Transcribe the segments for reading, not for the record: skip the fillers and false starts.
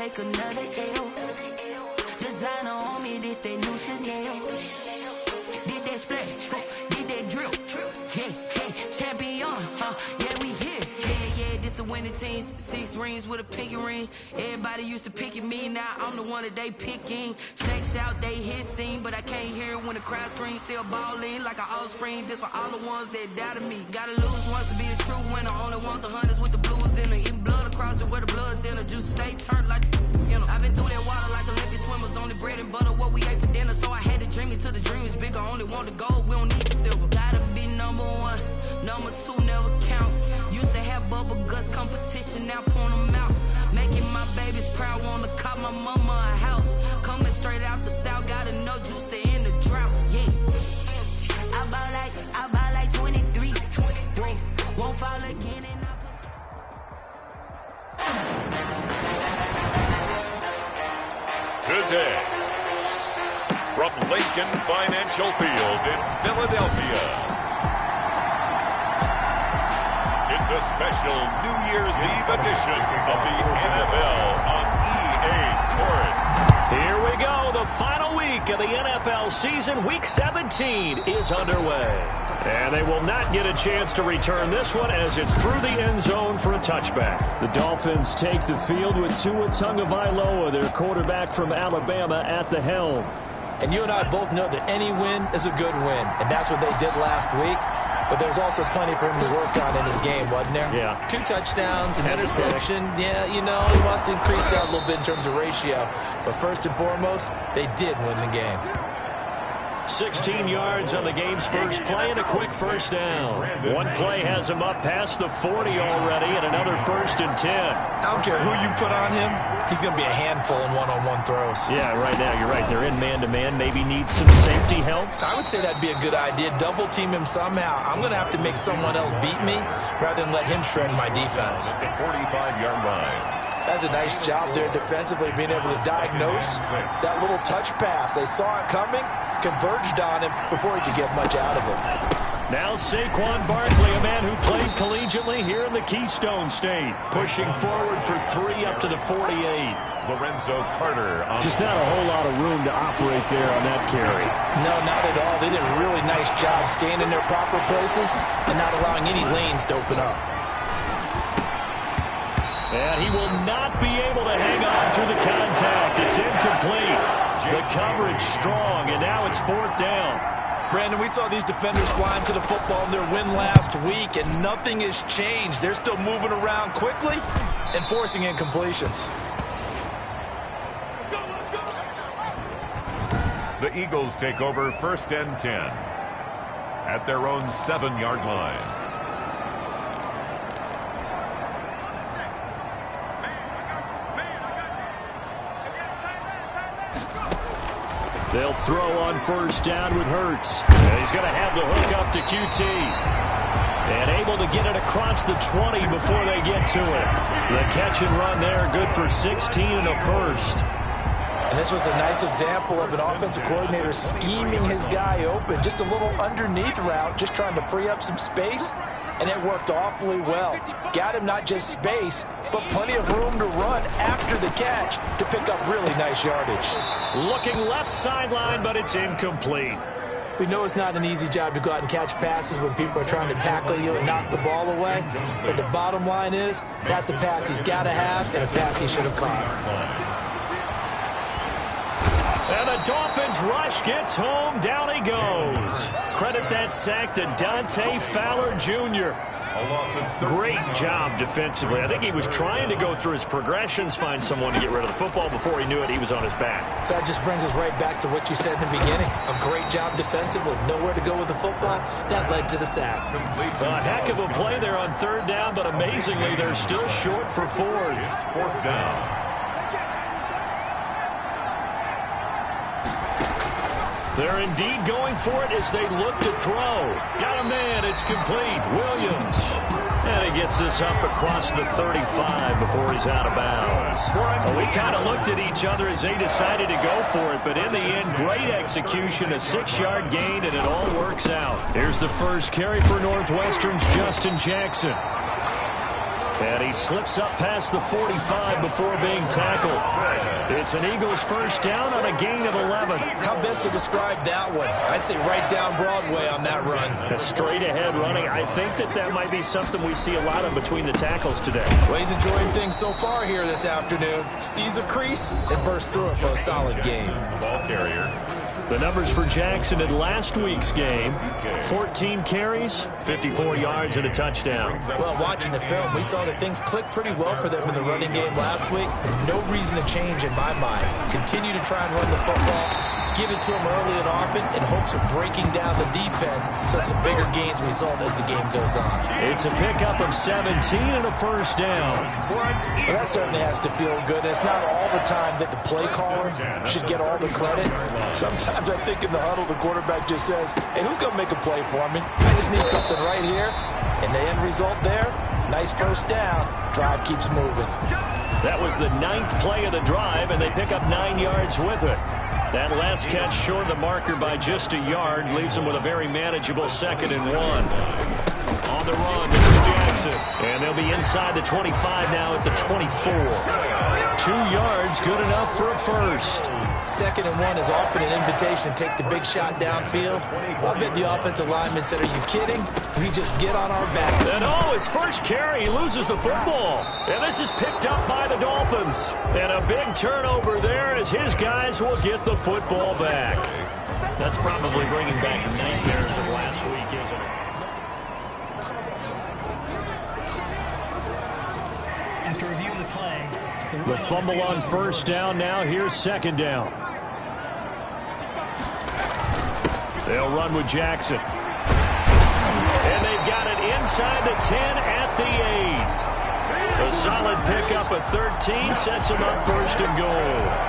make another L. Designer on me, this they new Chanel. Did that splash, did that drill. Yeah, champion, yeah, we here. Yeah, this the winning team. 6 rings with a pinky ring. Everybody used to pick at me, now I'm the one that they picking. Snakes out, they hit scene, but I can't hear it when the crowd screams. Still balling like an offspring. This for all the ones that doubted me. Gotta lose once to be a true winner. Only want the hunters with the blues in it. Eating blood across it where the blood thinner. Juice stay turned like, you know. I've been through that water like Olympic swimmers. Only bread and butter what we ate for dinner. So I had to dream it till the dream is bigger. Only want the gold, we don't need the silver. Gotta be number 1, number 2 never count. Used to have bubble guts competition, now point them out. Making my babies proud, wanna cop my mama a house. Coming straight out the south, gotta know juice to end the drought. Yeah, I buy like 23. Won't fall again and Today, from Lincoln Financial Field in Philadelphia, it's a special New Year's Eve edition of the NFL on EA Sports. Here we go. The final week of the NFL season, Week 17, is underway. And they will not get a chance to return this one as it's through the end zone for a touchback. The Dolphins take the field with Tua Tagovailoa, their quarterback from Alabama, at the helm. And you and I both know that any win is a good win, and that's what they did last week. But there was also plenty for him to work on in his game, wasn't there? Yeah. 2 touchdowns, an interception. Yeah, you know, he wants to increase that a little bit in terms of ratio. But first and foremost, they did win the game. 16 yards on the game's first play and a quick first down. One play has him up past the 40 already and another 1st and 10. I don't care who you put on him. He's going to be a handful in one-on-one throws. Yeah, right now, you're right. They're in man-to-man. Maybe need some safety help. I would say that'd be a good idea. Double team him somehow. I'm going to have to make someone else beat me rather than let him shred my defense. 45-yard line. That's a nice job there defensively, being able to diagnose that little touch pass. They saw it coming, converged on him before he could get much out of it. Now Saquon Barkley, a man who played collegiately here in the Keystone State, pushing forward for 3 up to the 48. Lorenzo Carter. Just not a whole lot of room to operate there on that carry. No, not at all. They did a really nice job staying in their proper places and not allowing any lanes to open up. And he will not be able to hang on through the contact. It's incomplete. The coverage strong, and now it's 4th down. Brandon, we saw these defenders flying to the football in their win last week, and nothing has changed. They're still moving around quickly and forcing incompletions. The Eagles take over 1st and 10 at their own 7-yard line. They'll throw on 1st down with Hurts. And he's going to have the hook up to QT. And able to get it across the 20 before they get to it. The catch and run there, good for 16 and a 1st. And this was a nice example of an offensive coordinator scheming his guy open. Just a little underneath route, just trying to free up some space. And it worked awfully well. Got him not just space, but plenty of room to run after the catch to pick up really nice yardage. Looking left sideline, but it's incomplete. We know it's not an easy job to go out and catch passes when people are trying to tackle you and knock the ball away. But the bottom line is, that's a pass he's got to have and a pass he should have caught. And the Dolphins rush gets home. Down he goes. Credit that sack to Dante Fowler Jr. Great job defensively. I think he was trying to go through his progressions, find someone to get rid of the football. Before he knew it, he was on his back. So that just brings us right back to what you said in the beginning. A great job defensively. Nowhere to go with the football. That led to the sack. A heck of a play there on 3rd down, but amazingly, they're still short for 4th. 4th down. They're indeed going for it as they look to throw. Got a man. It's complete. Williams. And he gets this up across the 35 before he's out of bounds. Well, we kind of looked at each other as they decided to go for it, but in the end, great execution, a 6-yard gain, and it all works out. Here's the first carry for Northwestern's Justin Jackson. And he slips up past the 45 before being tackled. It's an Eagles first down on a gain of 11. How best to describe that one? I'd say right down Broadway on that run. A straight ahead running. I think that might be something we see a lot of between the tackles today. Well, he's enjoying things so far here this afternoon. Sees a crease and bursts through it for a solid game. Ball carrier. The numbers for Jackson in last week's game: 14 carries, 54 yards, and a touchdown. Well, watching the film, we saw that things clicked pretty well for them in the running game last week. No reason to change in my mind. Continue to try and run the football. Give it to them early and often in hopes of breaking down the defense so some bigger gains result as the game goes on. It's a pickup of 17 and a first down. Well, that certainly has to feel good. It's not all the time that the play caller should get all the credit. Sometimes I think in the huddle, the quarterback just says, hey, who's going to make a play for me? I just need something right here. And the end result there, nice first down. Drive keeps moving. That was the 9th play of the drive, and they pick up 9 yards with it. That last catch short of the marker by just a yard leaves them with a very manageable 2nd and 1. On the run, this is Jackson. And they'll be inside the 25 now at the 24. 2 yards, good enough for a first. 2nd and 1 is often an invitation to take the big shot downfield. I bet the offensive lineman said, are you kidding? We just get on our back. And his first carry, he loses the football. And this is picked up by the Dolphins. And a big turnover there as his guys will get the football back. That's probably bringing back his nightmares of last week, isn't it? After review of the play, the fumble on first down now. Here's 2nd down. They'll run with Jackson. And they've got it inside the 10 at the 8. A solid pickup of 13 sets them up 1st and goal.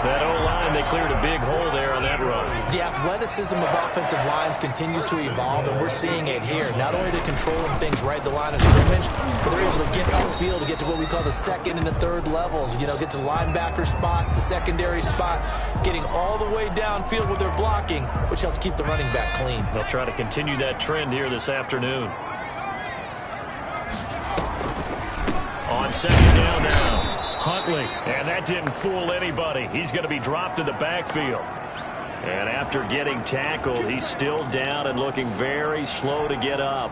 That O-line, they cleared a big hole there on that run. The athleticism of offensive lines continues to evolve, and we're seeing it here. Not only are they controlling things right at the line of scrimmage, but they're able to get upfield to get to what we call the 2nd and the 3rd levels. You know, get to the linebacker spot, the secondary spot, getting all the way downfield with their blocking, which helps keep the running back clean. They'll try to continue that trend here this afternoon. On 2nd down now, Huntley, and that didn't fool anybody. He's going to be dropped in the backfield. And after getting tackled, he's still down and looking very slow to get up.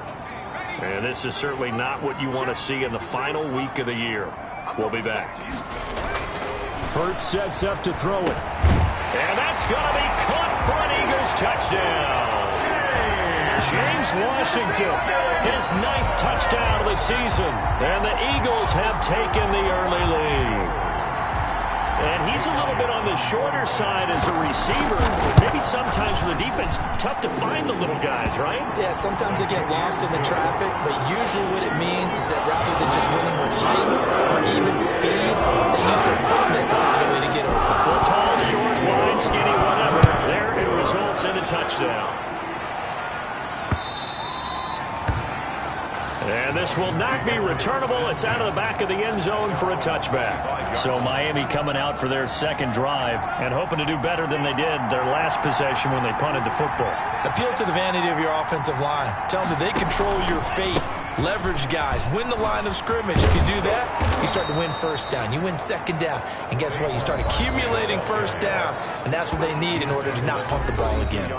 And this is certainly not what you want to see in the final week of the year. We'll be back. Hurts sets up to throw it. And that's going to be caught for an Eagles touchdown. James Washington, his 9th touchdown of the season, and the Eagles have taken the early lead. And he's a little bit on the shorter side as a receiver. Maybe sometimes for the defense, tough to find the little guys, right? Yeah, sometimes they get lost in the traffic, but usually what it means is that rather than just winning with height or even speed, they use their quickness to find a way to get open. Well, tall, short, wide, skinny, whatever. There it results in a touchdown. And this will not be returnable. It's out of the back of the end zone for a touchback. So Miami coming out for their 2nd drive and hoping to do better than they did their last possession when they punted the football. Appeal to the vanity of your offensive line. Tell them that they control your fate. Leverage guys. Win the line of scrimmage. If you do that, you start to win first down. You win 2nd down. And guess what? You start accumulating first downs. And that's what they need in order to not punt the ball again.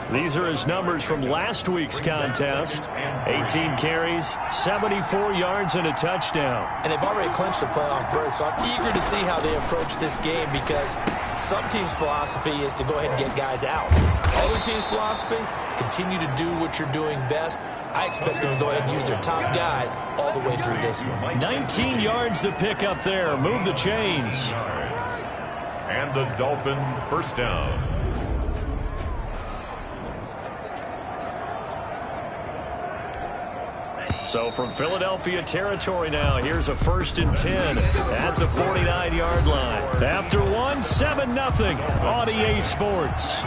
These are his numbers from last week's contest. 18 carries, 74 yards, and a touchdown. And they've already clinched a playoff berth, so I'm eager to see how they approach this game because some teams' philosophy is to go ahead and get guys out. Other teams' philosophy, continue to do what you're doing best. I expect them to go ahead and use their top guys all the way through this one. 19 yards to pick up there. Move the chains. And the Dolphin first down. So from Philadelphia territory now, here's a 1st and 10 at the 49-yard line. After 7-0 on EA Sports.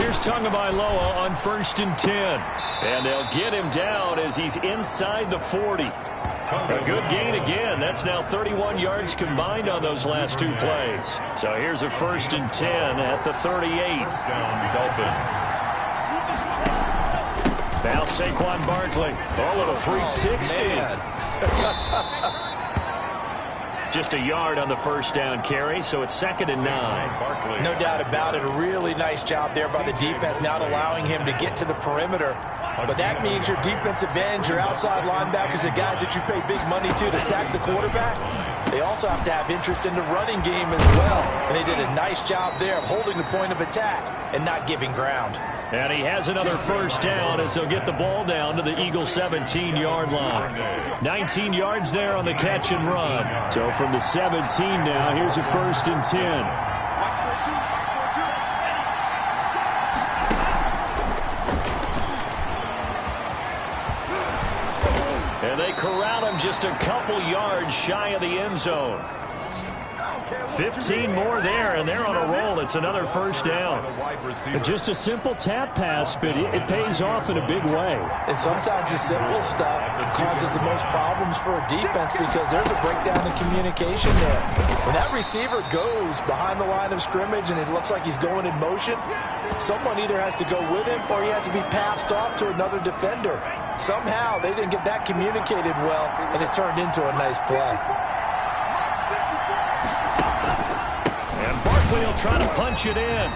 Here's Tagovailoa on 1st and 10. And they'll get him down as he's inside the 40. A good gain again. That's now 31 yards combined on those last two plays. So here's a 1st and 10 at the 38. First down, Dolphins. Now Saquon Barkley. Oh, a 360. Just a yard on the first down carry, so it's 2nd and 9. No doubt about it. A really nice job there by the defense, not allowing him to get to the perimeter. But that means your defensive ends, your outside linebackers, the guys that you pay big money to sack the quarterback, they also have to have interest in the running game as well. And they did a nice job there of holding the point of attack and not giving ground. And he has another first down as they'll get the ball down to the Eagles' 17-yard line. 19 yards there on the catch and run. So from the 17 now, here's a 1st and 10. And they corral him just a couple yards shy of the end zone. 15 more there, and they're on a roll. It's another first down. Just a simple tap pass, but it pays off in a big way. And sometimes the simple stuff causes the most problems for a defense because there's a breakdown in communication there. When that receiver goes behind the line of scrimmage and it looks like he's going in motion, someone either has to go with him or he has to be passed off to another defender. Somehow they didn't get that communicated well, and it turned into a nice play. He'll try to punch it in.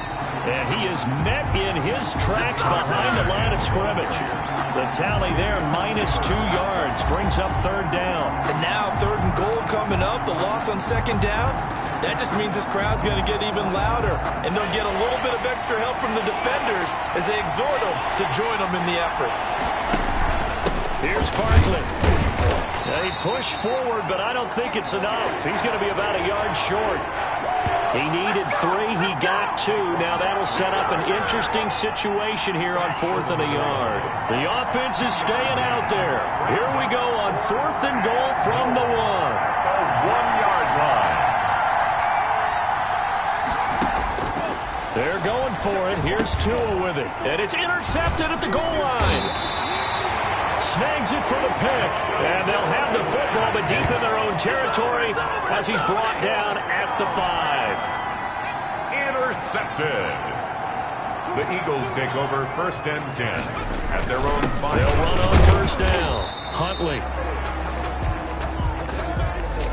And he is met in his tracks behind the line of scrimmage. The tally there, -2 yards, brings up 3rd down. And now 3rd and goal coming up, the loss on 2nd down. That just means this crowd's going to get even louder. And they'll get a little bit of extra help from the defenders as they exhort them to join them in the effort. Here's Barkley. They push forward, but I don't think it's enough. He's going to be about a yard short. He needed 3. He got 2. Now that'll set up an interesting situation here on 4th and a yard. The offense is staying out there. Here we go on 4th and goal from the 1. A 1-yard line. They're going for it. Here's Tua with it. And it's intercepted at the goal line. Snags it for the pick. And they'll have the football, but deep in their own territory as he's brought down at the 5. Intercepted. The Eagles take over 1st and 10 at their own 5. They'll run on 1st down. Huntley.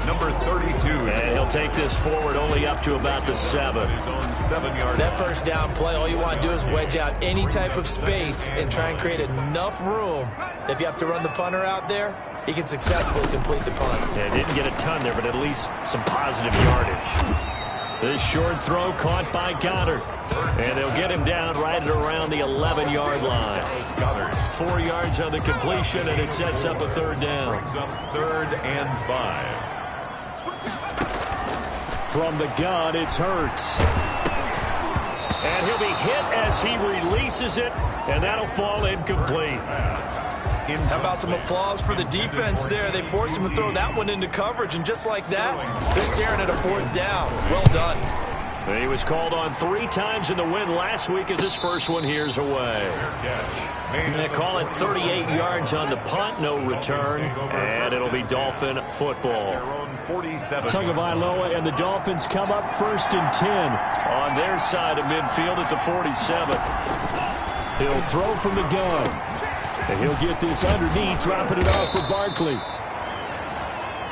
Number 32. And he'll take this forward only up to about the 7. His own 7-yard. That 1st down play, all you want to do is wedge out any type of space and try and create enough room. If you have to run the punter out there, he can successfully complete the punt. Yeah, didn't get a ton there, but at least some positive yardage. This short throw caught by Goddard. And they'll get him down right at around the 11-yard line. 4 yards on the completion, and it sets up a 3rd down. Brings up 3rd and 5. From the gun, it's Hurts. And he'll be hit as he releases it, and that'll fall incomplete. How about some applause for the defense there? They forced him to throw that one into coverage, and just like that, they're staring at a 4th down. Well done. He was called on 3 times in the win last week as his first one here's away. They call it 38 yards on the punt, no return, and it'll be Dolphin football. Tagovailoa and the Dolphins come up 1st and 10 on their side of midfield at the 47. He'll throw from the gun, and he'll get this underneath, dropping it off for Barkley.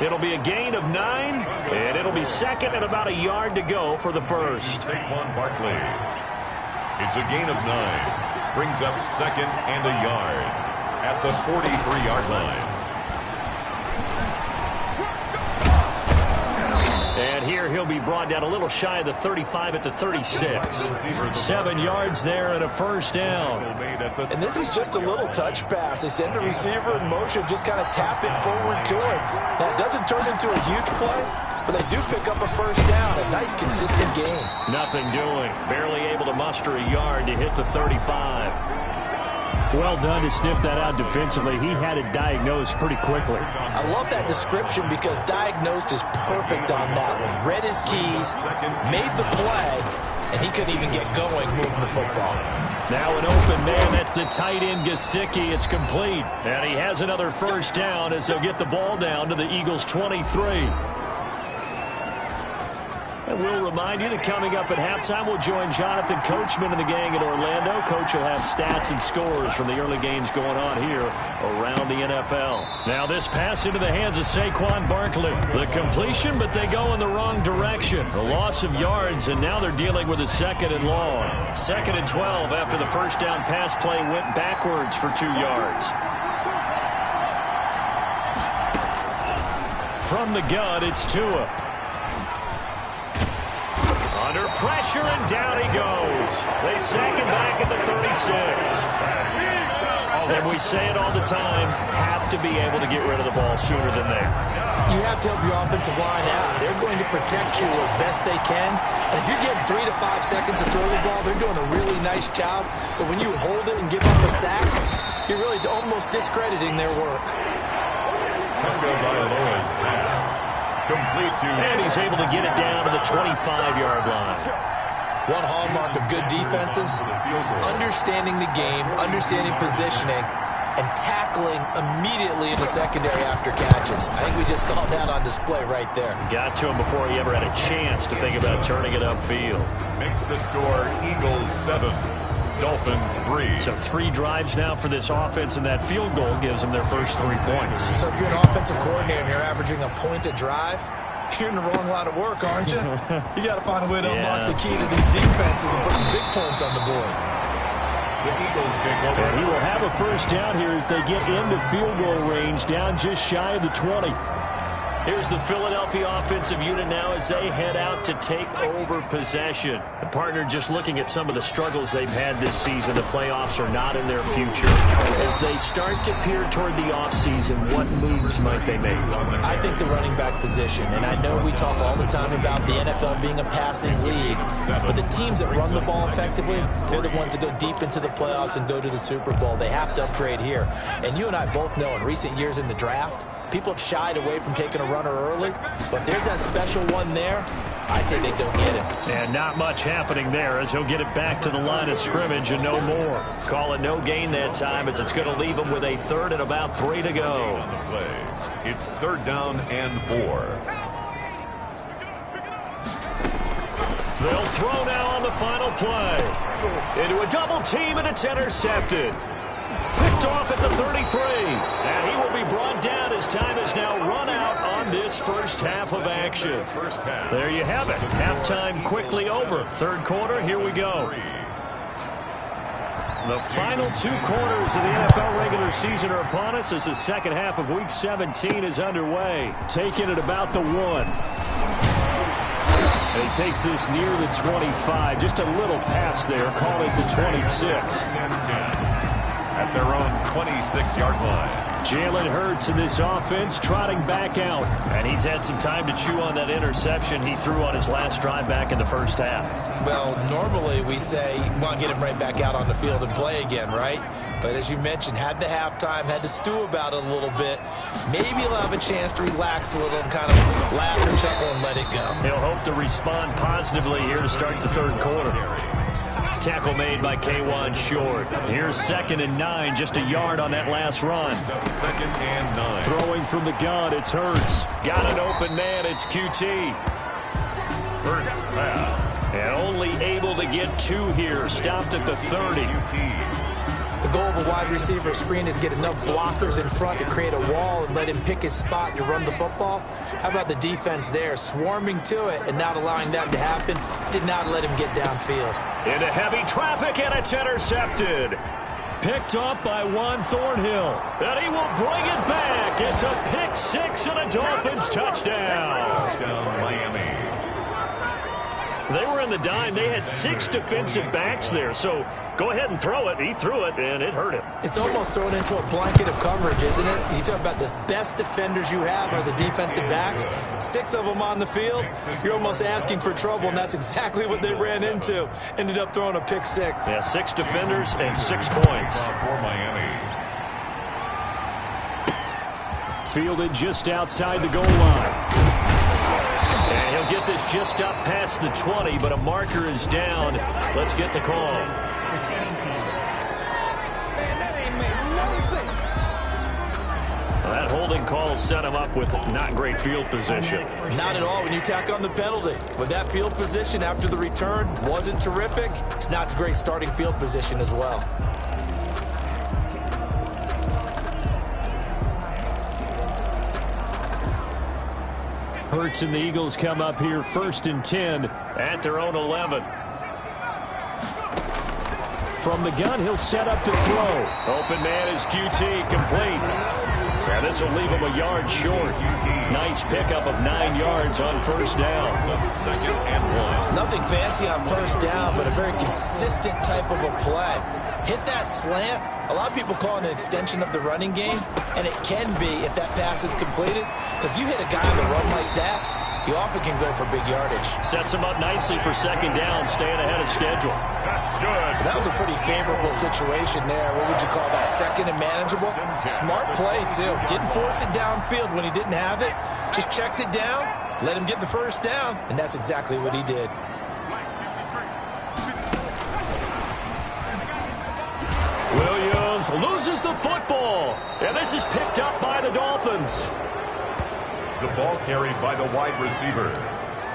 It'll be a gain of 9, and it'll be 2nd and about a yard to go for the 1st. Saquon Barkley. It's a gain of 9. Brings up 2nd and a yard at the 43-yard line. And here he'll be brought down a little shy of the 35 at the 36. 7 yards there and a 1st down. And this is just a little touch pass. They send the receiver in motion, just kind of tap it forward to him. Now, it doesn't turn into a huge play, but they do pick up a 1st down. A nice, consistent game. Nothing doing. Barely able to muster a yard to hit the 35. Well done to sniff that out defensively. He had it diagnosed pretty quickly. I love that description because diagnosed is perfect on that one. Read his keys, made the play, and he couldn't even get going moving the football. Now an open man. That's the tight end, Gesicki. It's complete. And he has another first down as they'll get the ball down to the Eagles' 23. And we'll remind you that coming up at halftime, we'll join Jonathan Coachman and the gang in Orlando. Coach will have stats and scores from the early games going on here around the NFL. Now this pass into the hands of Saquon Barkley. The completion, but they go in the wrong direction. The loss of yards, and now they're dealing with a 2nd and long. 2nd and 12 after the first down pass play went backwards for 2 yards. From the gun, it's Tua. Under pressure, and down he goes. They sack him back at the 36. And we say it all the time, have to be able to get rid of the ball sooner than that. You have to help your offensive line out. They're going to protect you as best they can. And if you're getting 3 to 5 seconds to throw the ball, they're doing a really nice job. But when you hold it and give up a sack, you're really almost discrediting their work. Tunga Bailoa's pass. Complete to... And he's able to get it down to the 25-yard line. One hallmark of good defenses is understanding the game, understanding positioning, and tackling immediately in the secondary after catches. I think we just saw that on display right there. Got to him before he ever had a chance to think about turning it upfield. Makes the score Eagles 7, Dolphins 3. So 3 drives now for this offense, and that field goal gives them their first 3 points. So if you're an offensive coordinator and you're averaging a point a drive, you're in the wrong line of work, aren't you? You got to find a way to unlock the key to these defenses and put some big points on the board. The Eagles take over. And he will have a first down here as they get into field goal range, down just shy of the 20. Here's the Philadelphia offensive unit now as they head out to take over possession. The partner just looking at some of the struggles they've had this season. The playoffs are not in their future. As they start to peer toward the offseason, what moves might they make? I think the running back position, and I know we talk all the time about the NFL being a passing league, but the teams that run the ball effectively, they're the ones that go deep into the playoffs and go to the Super Bowl. They have to upgrade here. And you and I both know in recent years in the draft, people have shied away from taking a runner early, but there's that special one there. I say they go get him. And not much happening there as he'll get it back to the line of scrimmage and no more. Call it no gain that time as it's going to leave him with a 3rd and about 3 to go. On the play. It's 3rd down and 4. They'll throw now on the final play. Into a double team, and it's intercepted. Picked off at the 33, and he will be brought down as time is now run out on this first half of action. There you have it. Halftime quickly over. 3rd quarter, here we go. The final 2 quarters of the NFL regular season are upon us as the second half of Week 17 is underway. Taking it about the 1. And he takes this near the 25. Just a little pass there. Call it the 26. At their own 26-yard line. Jalen Hurts in this offense trotting back out. And he's had some time to chew on that interception he threw on his last drive back in the first half. Well, normally we say you want to get him right back out on the field and play again, right? But as you mentioned, had the halftime, had to stew about it a little bit. Maybe he'll have a chance to relax a little and kind of laugh and chuckle and let it go. He'll hope to respond positively here to start the 3rd quarter. Tackle made by K'Wan Short. Here's 2nd and 9, just a yard on that last run. 2nd and 9. Throwing from the gun, it's Hurts. Got an open man, it's QT. Hurts pass. And only able to get 2 here, stopped at the 30. The goal of a wide receiver screen is get enough blockers in front to create a wall and let him pick his spot to run the football. How about the defense there, swarming to it and not allowing that to happen? Did not let him get downfield. Into heavy traffic, and it's intercepted. Picked off by Juan Thornhill. And he will bring it back. It's a pick 6 and a Dolphins touchdown. Touchdown, Miami. They were in the dime. They had 6 defensive backs there. So go ahead and throw it. He threw it, and it hurt him. It's almost thrown into a blanket of coverage, isn't it? You talk about the best defenders you have are the defensive backs. 6 of them on the field. You're almost asking for trouble, and that's exactly what they ran into. Ended up throwing a pick 6. Yeah, 6 defenders and 6 points. For Miami. Fielded just outside the goal line. And he'll get this just up past the 20, but a marker is down. Let's get the call. receiving team. That holding call set him up with not great field position. Not at all when you tack on the penalty. With that field position after the return wasn't terrific, it's not a great starting field position as well. Hurts and the Eagles come up here 1st and 10 at their own 11. From the gun, he'll set up to throw. Open man is QT, complete. And this will leave him a yard short. Nice pickup of 9 yards on 1st down. 2nd and 1. Nothing fancy on 1st down, but a very consistent type of a play. Hit that slant. A lot of people call it an extension of the running game, and it can be if that pass is completed, because you hit a guy on the run like that, he often can go for big yardage. Sets him up nicely for 2nd down, staying ahead of schedule. That's good. That was a pretty favorable situation there. What would you call that? 2nd and manageable? Smart play, too. Didn't force it downfield when he didn't have it. Just checked it down, let him get the 1st down, and that's exactly what he did. Williams loses the football, and this is picked up by the Dolphins. The ball carried by the wide receiver.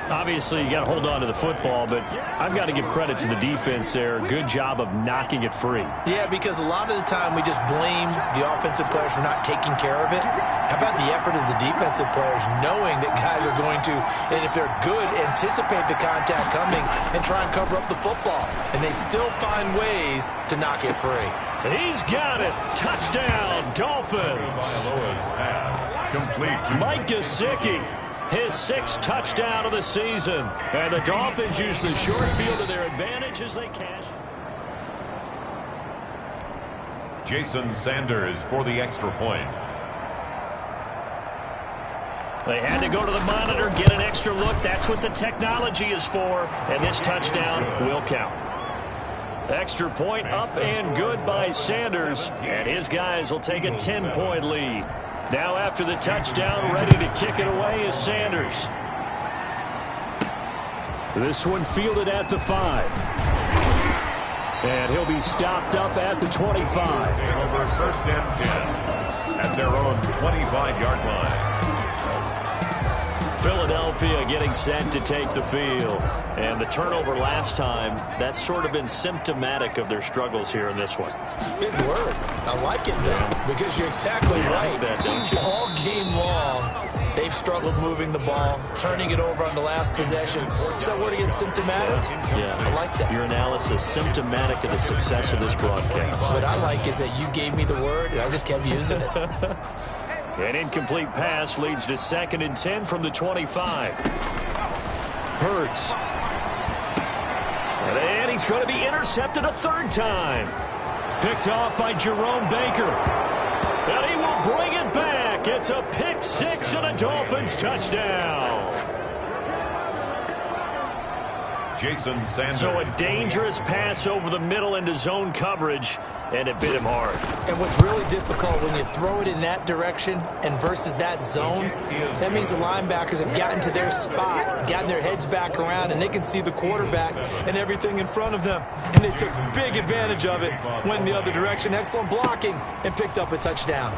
Obviously, you got to hold on to the football, but I've got to give credit to the defense there. Good job of knocking it free. Yeah, because a lot of the time we just blame the offensive players for not taking care of it. How about the effort of the defensive players knowing that guys are going to, and if they're good, anticipate the contact coming and try and cover up the football. And they still find ways to knock it free. He's got it. Touchdown, Dolphins. Pass complete to Mike Gesicki, his 6th touchdown of the season. And the Dolphins use the short field to their advantage as they cash. Jason Sanders for the extra point. They had to go to the monitor, get an extra look. That's what the technology is for. And this touchdown will count. Extra point up and good by Sanders. And his guys will take a 10-point lead. Now after the touchdown, ready to kick it away is Sanders. This one fielded at the 5. And he'll be stopped up at the 25. Over 1st and 10 at their own 25-yard line. Philadelphia getting set to take the field. And the turnover last time, that's sort of been symptomatic of their struggles here in this one. Big word. I like it, though, because you're exactly right. That, don't you? All game long, they've struggled moving the ball, turning it over on the last possession. Is that word again, symptomatic? Yeah. I like that. Your analysis, symptomatic of the success of this broadcast. What I like is that you gave me the word, and I just kept using it. An incomplete pass leads to 2nd and 10 from the 25. Hurts. And he's going to be intercepted a 3rd time. Picked off by Jerome Baker. And he will bring it back. It's a pick 6 and a Dolphins touchdown. Jason Sanders. So a dangerous pass over the middle into zone coverage, and it bit him hard. And what's really difficult when you throw it in that direction and versus that zone, that means the linebackers have gotten to their spot, gotten their heads back around, and they can see the quarterback and everything in front of them. And they took big advantage of it, went in the other direction, excellent blocking, and picked up a touchdown.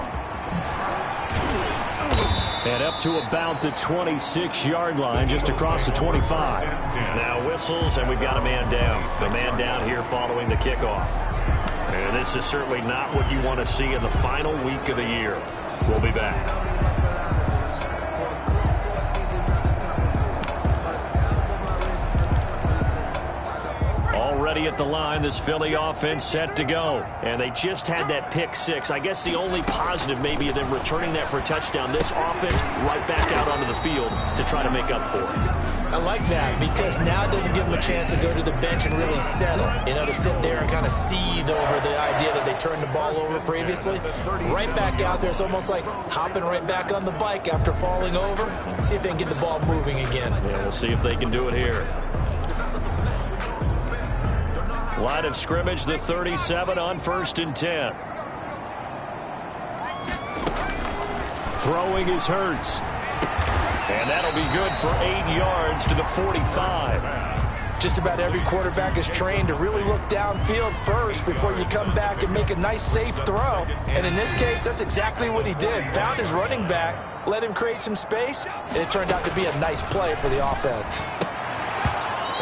And up to about the 26-yard line, just across the 25. Now whistles, and we've got a man down. A man down here following the kickoff. And this is certainly not what you want to see in the final week of the year. We'll be back. Already at the line, this Philly offense set to go. And they just had that pick 6. I guess the only positive maybe of them returning that for a touchdown. This offense right back out onto the field to try to make up for it. I like that because now it doesn't give them a chance to go to the bench and really settle. You know, to sit there and kind of seethe over the idea that they turned the ball over previously. Right back out there. It's almost like hopping right back on the bike after falling over. See if they can get the ball moving again. Yeah, we'll see if they can do it here. Line of scrimmage, the 37 on 1st and 10. Throwing is Hurts. And that'll be good for 8 yards to the 45. just about every quarterback is trained to really look downfield first before you come back and make a nice, safe throw. And in this case, that's exactly what he did. Found his running back, let him create some space, and it turned out to be a nice play for the offense.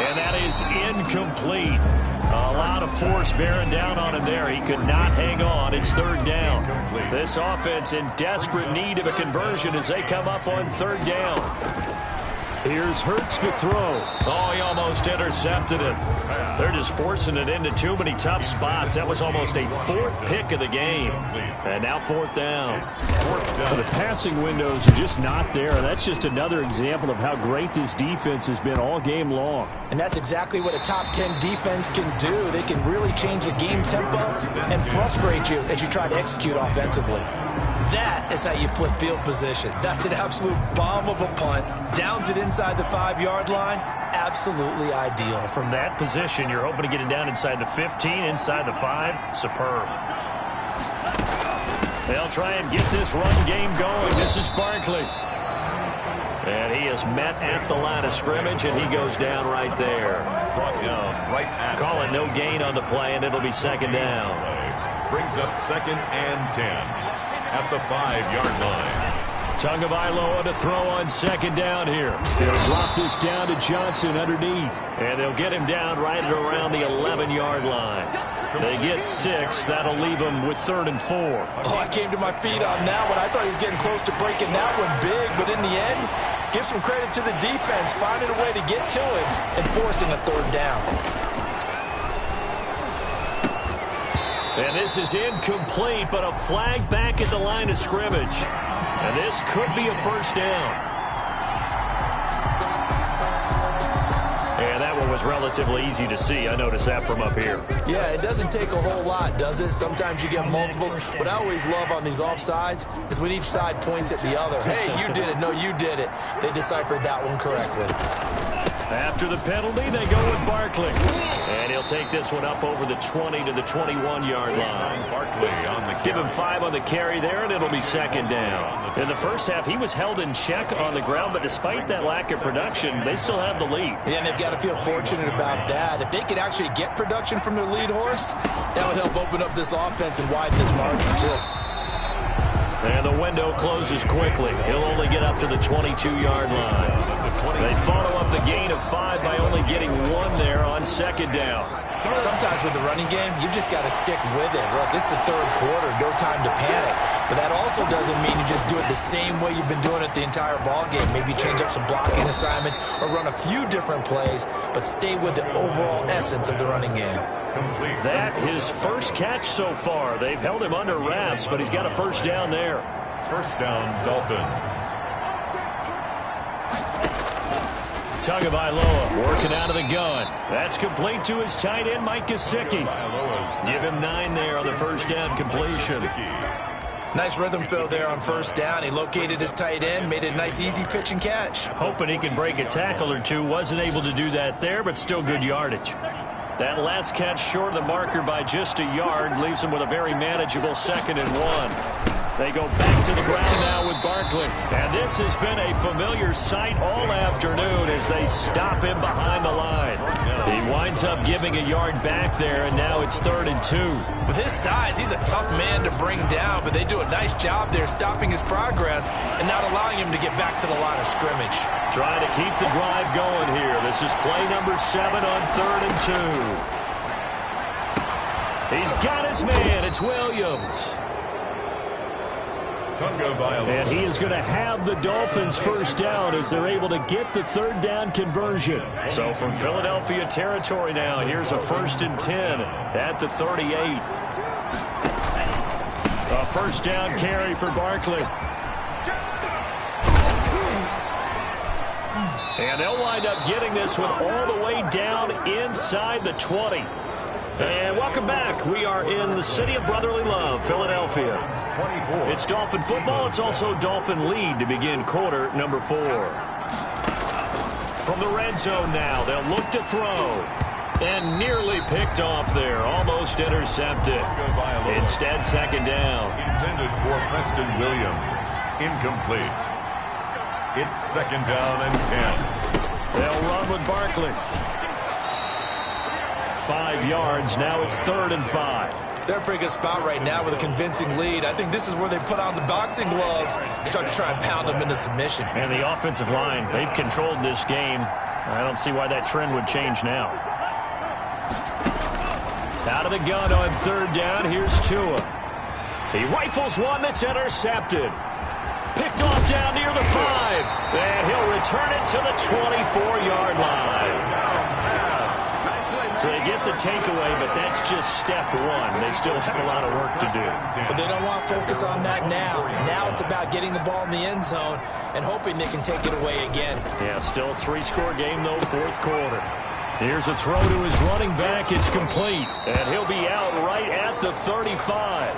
And that is incomplete. A lot of force bearing down on him there. He could not hang on. It's third down. This offense in desperate need of a conversion as they come up on third down. Here's Hurts to throw. Oh, he almost intercepted it. They're just forcing it into too many tough spots. That was almost a fourth pick of the game. And now fourth down. The passing windows are just not there. That's just another example of how great this defense has been all game long. And that's exactly what a top 10 defense can do. They can really change the game tempo and frustrate you as you try to execute offensively. That is how you flip field position. That's an absolute bomb of a punt. Downs it inside the 5-yard line. Absolutely ideal. From that position, you're hoping to get it down inside the 15, inside the 5. Superb. They'll try and get this run game going. This is Barkley. And he is met at the line of scrimmage, and he goes down right there. Brought down right at Call it no gain on the play, and it'll be second down. brings up 2nd and 10. At the 5-yard line. Tagovailoa to throw on second down here. They'll drop this down to Johnson underneath. And they'll get him down right at around the 11-yard line. They get 6. That'll leave them with 3rd and 4. Oh, I came to my feet on that one. I thought he was getting close to breaking that one big, but in the end, give some credit to the defense, finding a way to get to him and forcing a 3rd down. And this is incomplete, but a flag back at the line of scrimmage. And this could be a first down. And that one was relatively easy to see. I noticed that from up here. Yeah, it doesn't take a whole lot, does it? Sometimes you get multiples. What I always love on these offsides is when each side points at the other. Hey, you did it. No, you did it. They deciphered that one correctly. After the penalty, they go with Barkley. And he'll take this one up over the 20 to the 21-yard line. Barkley on the carry. Give him 5 on the carry there, and it'll be second down. In the first half, he was held in check on the ground, but despite that lack of production, they still have the lead. Yeah, and they've got to feel fortunate about that. If they could actually get production from their lead horse, that would help open up this offense and widen this margin, too. And the window closes quickly. He'll only get up to the 22-yard line. They follow up the gain of 5 by only getting 1 there on second down. Sometimes with the running game, you've just got to stick with it. Look, it's the 3rd quarter, no time to panic. But that also doesn't mean you just do it the same way you've been doing it the entire ball game. Maybe change up some blocking assignments or run a few different plays, but stay with the overall essence of the running game. That his first catch so far. They've held him under wraps, but he's got a first down there. First down, Dolphins. Tagovailoa working out of the gun. That's complete to his tight end, Mike Gesicki. Give him 9 there on the first down completion. Nice rhythm fill there on first down. He located his tight end, made it a nice easy pitch and catch. Hoping he could break a tackle or two. Wasn't able to do that there, but still good yardage. That last catch short of the marker by just a yard leaves him with a very manageable 2nd and 1. They go back to the ground now with Barkley. And this has been a familiar sight all afternoon as they stop him behind the line. He winds up giving a yard back there, and now it's 3rd and 2. With his size, he's a tough man to bring down, but they do a nice job there stopping his progress and not allowing him to get back to the line of scrimmage. Trying to keep the drive going here. This is play number 7 on 3rd and 2. He's got his man. It's Williams. And he is going to have the Dolphins first down as they're able to get the 3rd down conversion. So from Philadelphia territory now, here's a 1st and 10 at the 38. A first down carry for Barkley. And they'll wind up getting this one all the way down inside the 20. And welcome back. We are in the city of brotherly love, Philadelphia. It's Dolphin football. It's also Dolphin lead to begin quarter number 4. From the red zone now, they'll look to throw. And nearly picked off there. Almost intercepted. Instead, second down. Intended for Preston Williams. Incomplete. It's 2nd down and 10. They'll run with Barkley. 5 yards. Now it's 3rd and 5. They're in a pretty good spot right now with a convincing lead. I think this is where they put on the boxing gloves, start to try and pound them into submission. And the offensive line, they've controlled this game. I don't see why that trend would change now. Out of the gun on 3rd down, here's Tua. He rifles one that's intercepted. Picked off down near the 5. And he'll return it to the 24-yard line. So they get the takeaway, but that's just step one. They still have a lot of work to do. But they don't want to focus on that now. Now it's about getting the ball in the end zone and hoping they can take it away again. Yeah, still a 3-score game, though, 4th quarter. Here's a throw to his running back. It's complete. And he'll be out right at the 35.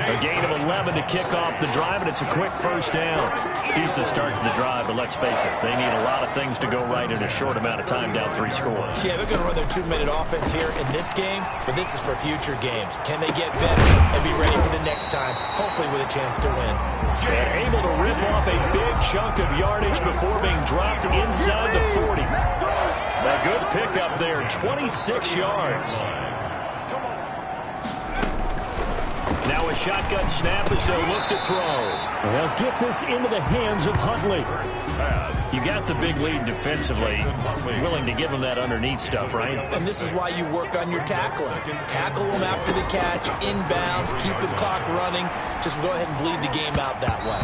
A gain of 11 to kick off the drive, and it's a quick 1st down. Decent start to the drive, but let's face it, they need a lot of things to go right in a short amount of time, down 3 scores. Yeah, they're going to run their 2-minute offense here in this game, but this is for future games. Can they get better and be ready for the next time, hopefully with a chance to win? And able to rip off a big chunk of yardage before being dropped inside the 40. A good pickup there, 26 yards. Now a shotgun snap as they'll look to throw. They'll get this into the hands of Huntley. You got the big lead defensively. Willing to give them that underneath stuff, right? And this is why you work on your tackling. Tackle them after the catch, inbounds, keep the clock running. Just go ahead and bleed the game out that way.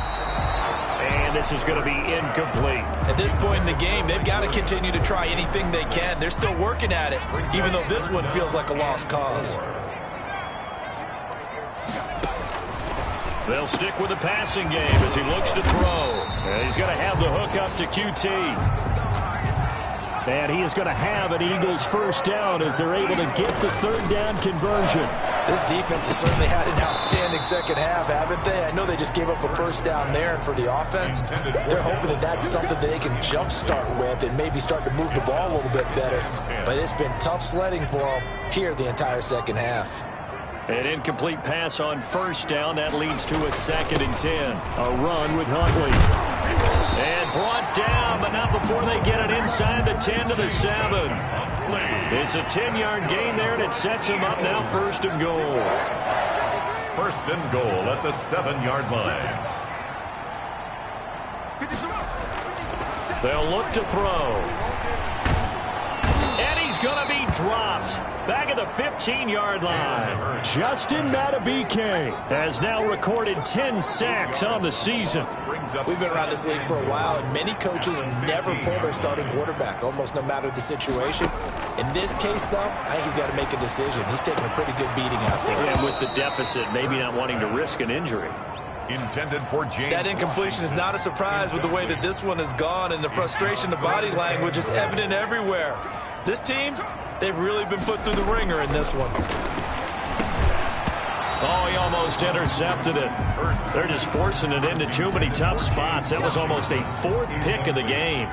And this is going to be incomplete. At this point in the game, they've got to continue to try anything they can. They're still working at it, even though this one feels like a lost cause. They'll stick with the passing game as he looks to throw. And he's going to have the hook up to QT. And he is going to have an Eagles 1st down as they're able to get the 3rd down conversion. This defense has certainly had an outstanding second half, haven't they? I know they just gave up a 1st down there, and for the offense, they're hoping that that's something that they can jumpstart with and maybe start to move the ball a little bit better. But it's been tough sledding for them here the entire second half. An incomplete pass on 1st down. That leads to a 2nd and 10. A run with Huntley. And brought down, but not before they get it inside the 10 to the 7. It's a 10-yard gain there, and it sets him up now 1st and goal. 1st and goal at the 7-yard line. They'll look to throw. And he's going to be dropped. Back at the 15-yard line. Justin Matabike has now recorded 10 sacks on the season. We've been around this league for a while, and many coaches never pull their starting quarterback, almost no matter the situation. In this case, though, I think he's got to make a decision. He's taking a pretty good beating out there. And with the deficit, maybe not wanting to risk an injury. Intended for James. That incompletion is not a surprise with the way that this one has gone, and the frustration, the body language is evident everywhere. This team, they've really been put through the ringer in this one. Oh, he almost intercepted it. They're just forcing it into too many tough spots. That was almost a 4th pick of the game.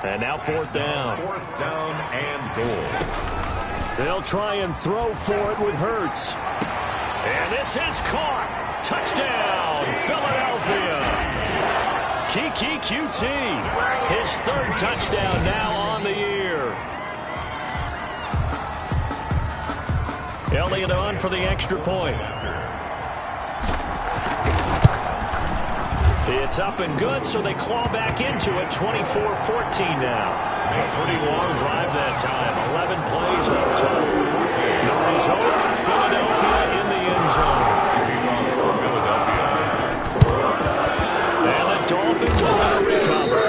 And now 4th down. 4th down and goal. They'll try and throw for it with Hurts. And this is caught. Touchdown, Philadelphia. Kiki QT. His 3rd touchdown now on the year. Elliott on for the extra point. It's up and good, so they claw back into it. 24-14 now. A pretty long drive that time. 11 plays up total. No result. Philadelphia in the end zone. And the Dolphins will recover.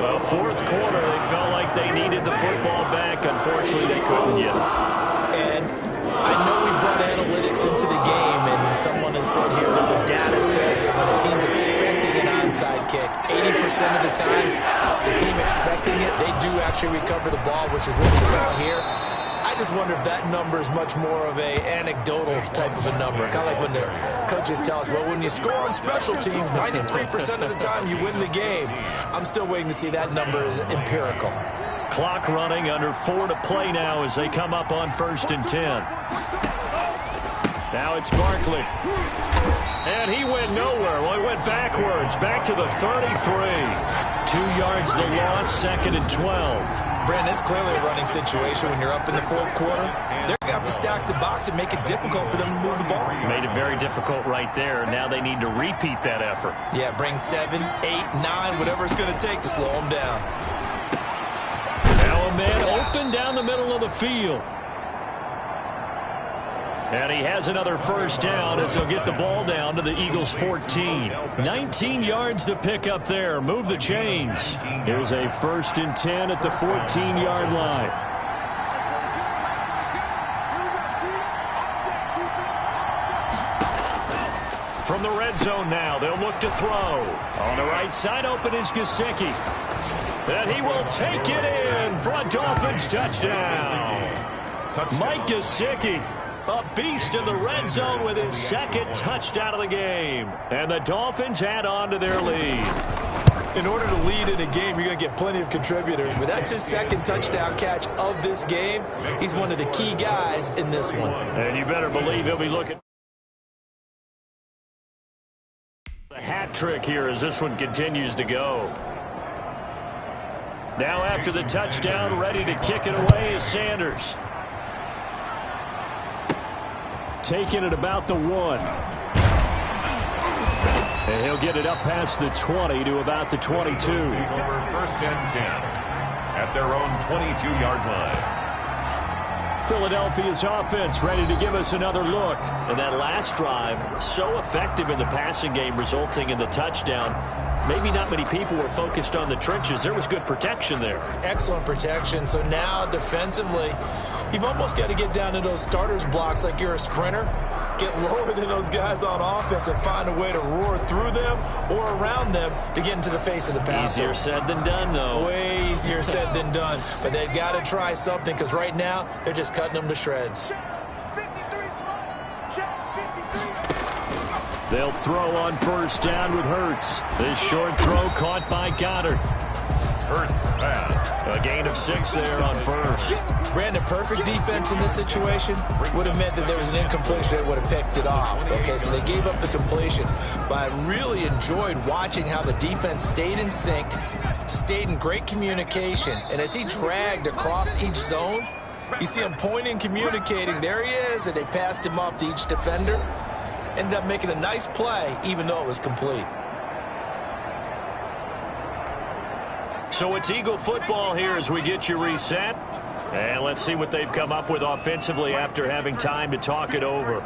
Well, 4th quarter, they felt like they needed the football back. Unfortunately, they couldn't get it. And I know we brought analytics into the game, and someone has said here that the data says that when a team's expecting an onside kick, 80% of the time, the team expecting it, they do actually recover the ball, which is what we saw here. I just wonder if that number is much more of a anecdotal type of a number. Kind of like when the coaches tell us, well, when you score on special teams, 93% of the time you win the game. I'm still waiting to see that number is empirical. Clock running, under 4 to play now as they come up on 1st and 10. Now it's Barkley. And he went nowhere. Well, he went backwards, back to the 33. 2 yards the loss, 2nd and 12. Brandon, it's clearly a running situation when you're up in the fourth quarter. They're going to have to stack the box and make it difficult for them to move the ball. Made it very difficult right there. Now they need to repeat that effort. Yeah, bring 7, 8, 9, whatever it's going to take to slow them down. Now a man open down the middle of the field. And he has another first down as he'll get the ball down to the Eagles' 14. 19 yards to pick up there. Move the chains. Here's a 1st and 10 at the 14-yard line. From the red zone now, they'll look to throw. On the right side, open is Gesicki. And he will take it in for a Dolphins touchdown. Mike Gesicki. A beast in the red zone with his 2nd touchdown of the game. And the Dolphins add on to their lead. In order to lead in a game, you're going to get plenty of contributors. But that's his 2nd touchdown catch of this game. He's one of the key guys in this one. And you better believe he'll be looking. The hat trick here as this one continues to go. Now after the touchdown, ready to kick it away is Sanders. Taking it about the 1. And he'll get it up past the 20 to about the 22. Over 1st and 10 at their own 22-yard line. Philadelphia's offense ready to give us another look. And that last drive, so effective in the passing game, resulting in the touchdown. Maybe not many people were focused on the trenches. There was good protection there. Excellent protection. So now defensively, you've almost got to get down to those starters blocks like you're a sprinter. Get lower than those guys on offense and find a way to roar through them or around them to get into the face of the passer. Easier said than done, though. Way easier said than done. But they've got to try something because right now they're just cutting them to shreds. They'll throw on 1st down with Hurts. This short throw caught by Goddard. Hurts pass. A gain of 6 there on 1st. Brandon, perfect defense in this situation would have meant that there was an incompletion. They would have picked it off. Okay, so they gave up the completion. But I really enjoyed watching how the defense stayed in sync, stayed in great communication. And as he dragged across each zone, you see him pointing, communicating. There he is, and they passed him off to each defender. Ended up making a nice play, even though it was complete. So it's Eagle football here as we get you reset. And let's see what they've come up with offensively after having time to talk it over.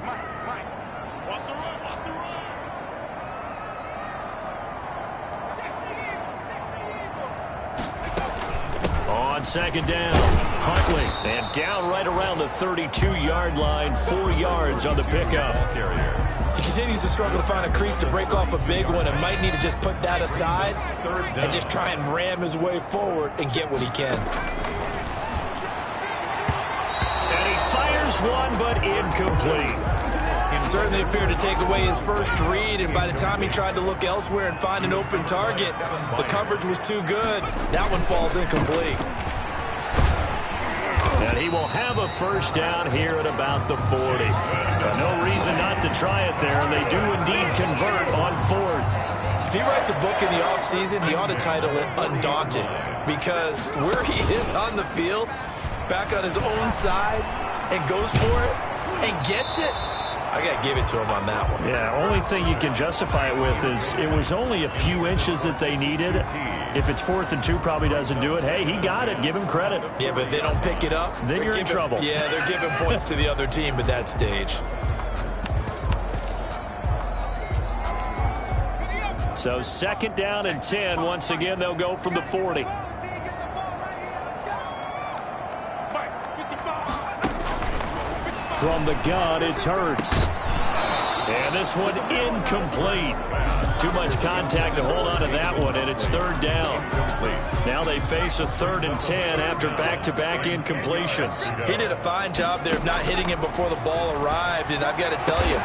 On 2nd down, Huntley, and down right around the 32-yard line, 4 yards on the pickup. He continues to struggle to find a crease to break off a big one and might need to just put that aside and just try and ram his way forward and get what he can. And he fires one, but incomplete. Certainly appeared to take away his first read, and by the time he tried to look elsewhere and find an open target, the coverage was too good. That one falls incomplete. And he will have a 1st down here at about the 40. No reason not to try it there, and they do indeed convert on 4th. If he writes a book in the offseason, he ought to title it Undaunted, because where he is on the field, back on his own side, and goes for it, and gets it, I got to give it to him on that one. Yeah, only thing you can justify it with is it was only a few inches that they needed. If it's 4th and 2, probably doesn't do it. Hey, he got it. Give him credit. Yeah, but if they don't pick it up, then you're in trouble. Yeah, they're giving points to the other team at that stage. So 2nd down and 10. Once again, they'll go from the 40. From the gun, it's Hurts. And this one incomplete. Too much contact to hold on to that one, and it's 3rd down. Now they face a 3rd and 10 after back-to-back incompletions. He did a fine job there of not hitting him before the ball arrived, and I've got to tell you,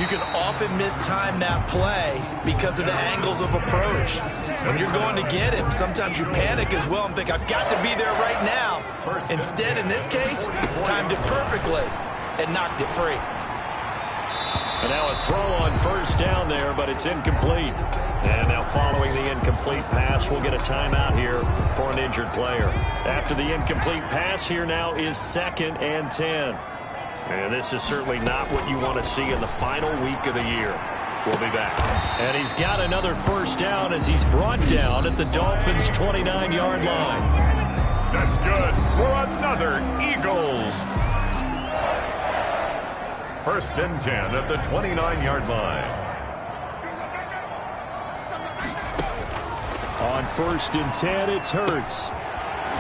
you can often mistime that play because of the angles of approach. When you're going to get him, sometimes you panic as well and think, I've got to be there right now. Instead, in this case, timed it perfectly and knocked it free. And now a throw on first down there, but it's incomplete. And now following the incomplete pass, we'll get a timeout here for an injured player. After the incomplete pass, here now is 2nd and 10. And this is certainly not what you want to see in the final week of the year. We'll be back. And he's got another first down as he's brought down at the Dolphins' 29-yard line. That's good for another Eagles. 1st and 10 at the 29-yard line. On 1st and 10, it's Hurts.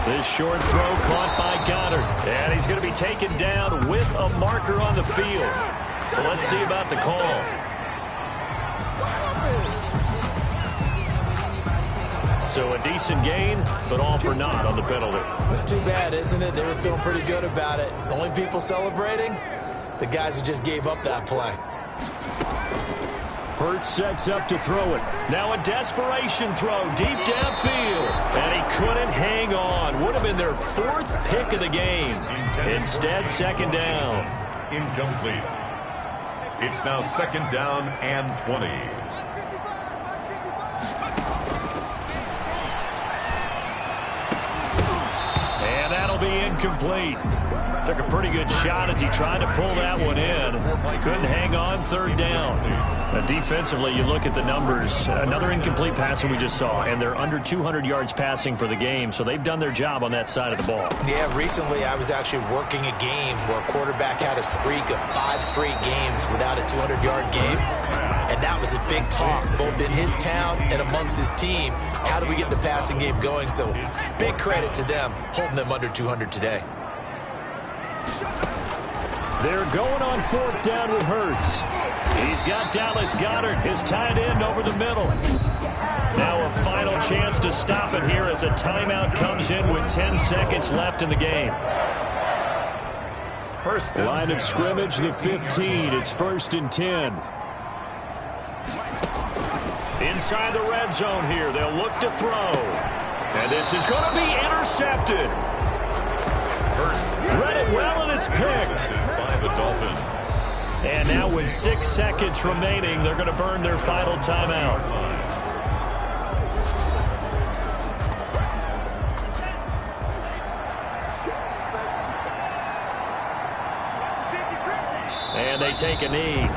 This short throw caught by Goddard. And he's going to be taken down with a marker on the field. So let's see about the call. So a decent gain, but all for naught on the penalty. It's too bad, isn't it? They were feeling pretty good about it. The only people celebrating? The guys who just gave up that play. Hurts sets up to throw it. Now a desperation throw deep downfield. And he couldn't hang on. Would have been their 4th pick of the game. Instead, 2nd down. Incomplete. It's now 2nd down and 20. And that'll be incomplete. Took a pretty good shot as he tried to pull that one in. Couldn't hang on, 3rd down. Defensively, you look at the numbers. Another incomplete pass that we just saw, and they're under 200 yards passing for the game, so they've done their job on that side of the ball. Yeah, recently I was actually working a game where a quarterback had a streak of 5 straight games without a 200-yard game, and that was a big talk, both in his town and amongst his team. How do we get the passing game going? So big credit to them, holding them under 200 today. They're going on 4th down with Hurts. He's got Dallas Goedert, his tight end, over the middle. Now a final chance to stop it here as a timeout comes in with 10 seconds left in the game. Line of scrimmage, the 15. It's 1st and 10. Inside the red zone here. They'll look to throw. And this is going to be intercepted. Read it well, and it's picked. By the Dolphins. And now with 6 seconds remaining, they're going to burn their final timeout. And they take a knee.